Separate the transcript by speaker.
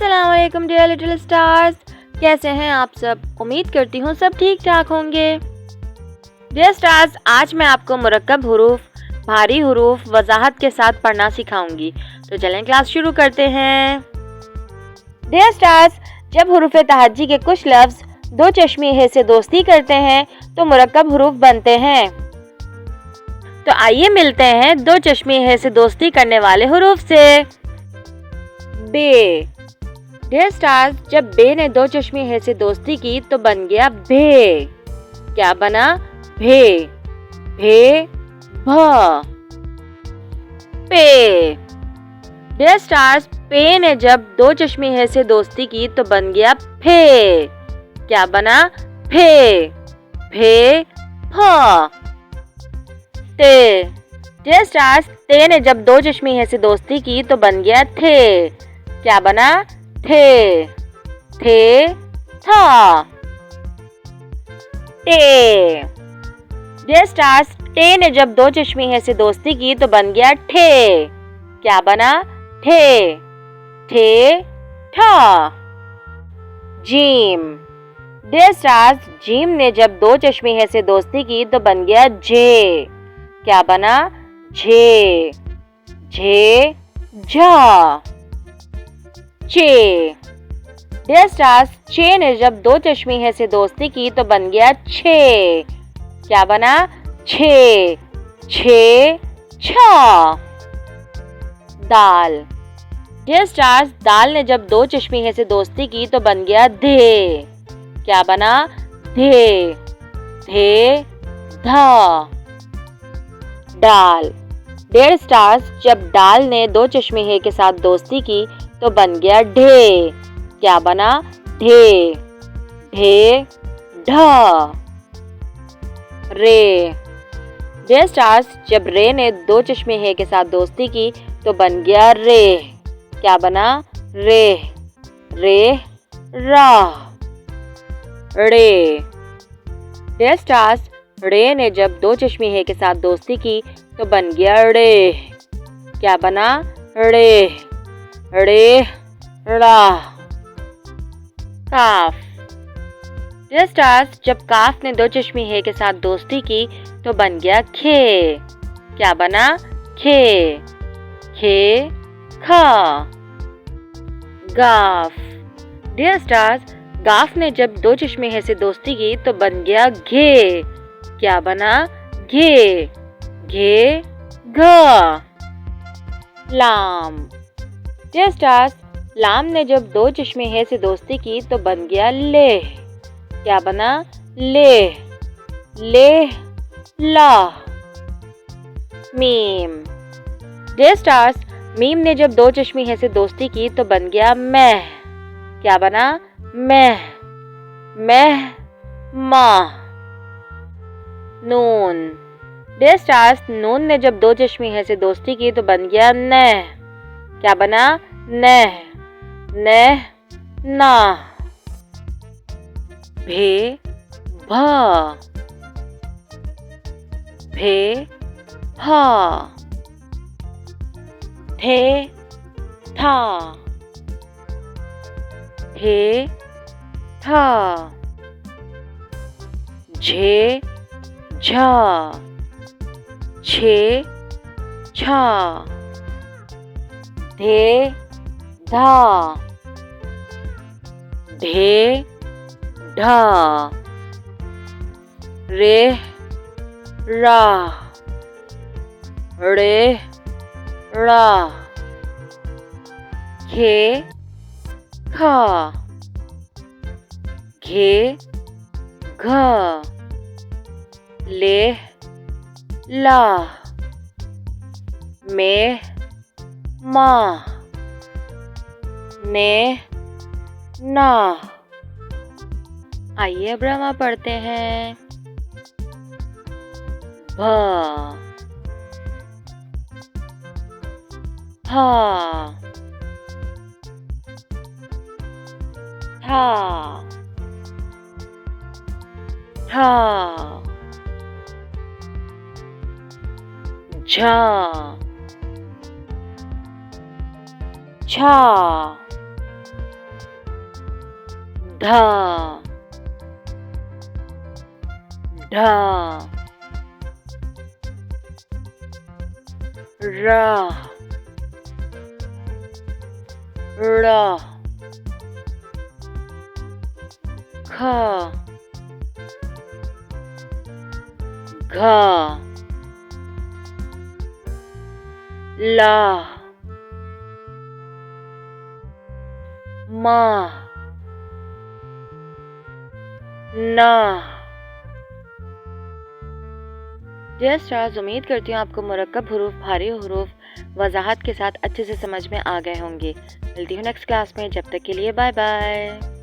Speaker 1: अस्सलाम वालेकुम dear little stars, कैसे हैं आप सब। उम्मीद करती हूँ सब ठीक ठाक होंगे। डियर स्टार्स, आज मैं आपको मुरक्कब हुरूफ, भारी हुरूफ वजाहत के साथ पढ़ना सिखाऊंगी। तो चलें क्लास शुरू करते हैं। डियर स्टार्स, जब हुरूफ तहज्जी के कुछ लफ्ज दो चश्मी हे से दोस्ती करते हैं तो मुरक्कब हुरूफ बनते हैं। तो आइए मिलते हैं दो चश्मी हे से दोस्ती करने वाले हुरूफ से। बे। डियर स्टार्स, जब बे ने दो चश्मी हे से दोस्ती की तो बन गया भे। क्या बना? भे। भे भ। पे। डियर स्टार्स, पे ने जब दो चश्मी हे से दोस्ती की तो बन गया फे। क्या बना? फे। भे फ। ते। डियर स्टार्स, ते ने जब दो चश्मी हे से दोस्ती की तो बन गया थे। क्या बना? थे। थे था। टे। डियर स्टार्स, टे ने जब दो चश्मी हे से दोस्ती की तो बन गया ठे। क्या बना? ठे। ठे ठा। जीम। डियर स्टार्स, जीम ने जब दो चश्मी हे से दोस्ती की तो बन गया जे। क्या बना? झे। झे झा। चे। डियर स्टार्स, चे ने जब दो चश्मी हे से दोस्ती की तो बन गया छे। क्या बना? छे। छे छा। दाल। डियर स्टार्स, दाल ने जब दो चश्मी हे से दोस्ती की तो बन गया धे। क्या बना? धे। धे धा। डाल। डियर स्टार्स, जब डाल ने दो चश्मे हे के साथ दोस्ती की तो बन गया ढे। क्या बना? ढे। ढे ढा। रे। डियर स्टार्स, जब रे ने दो चश्मे हे के साथ दोस्ती की तो बन गया रे। क्या बना? रे। रे रा। रे। डियर स्टार्स, रे ने जब दो चश्मी हे के साथ दोस्ती की तो बन गया रे। क्या बना? रे। रे रा। काफ। डियर स्टार्स, जब काफ ने दो चश्मी हे के साथ दोस्ती की तो बन गया खे। क्या बना? खे। खे खा। गाफ। डियर स्टार्स, गाफ ने जब दो चश्मे हे से दोस्ती की तो बन गया घे। क्या बना? घे। घे घा। लाम। डियर स्टार्स, लाम ने जब दो चश्मे हे से दोस्ती की तो बन गया ले। क्या बना? ले। ले ला। मीम। डियर स्टार्स, मीम ने जब दो चश्मी हे से दोस्ती की तो बन गया मैं। क्या बना? मैं। मैं माँ। नून। डियर स्टार्स, नून ने जब दो चश्मी हे से दोस्ती की तो बन गया न। क्या बना? न। न ना। भे भा। भे भा। थे था। थे था। झे झा। छे छा। धे धा। ढे ढा। रे रा। रे रा। खे खा। घे घा। ले ला। में माँ। ने ना। आइए अब रमा पढ़ते हैं। भा। हा। था। था। झा। छा। ढा ढा रा रा खा घा ला मा ना। डियर स्टार्स, उम्मीद करती हूँ आपको मुरक्कब हुरूफ, भारी हुरूफ वजाहत के साथ अच्छे से समझ में आ गए होंगे। मिलती हूँ नेक्स्ट क्लास में, जब तक के लिए बाय बाय।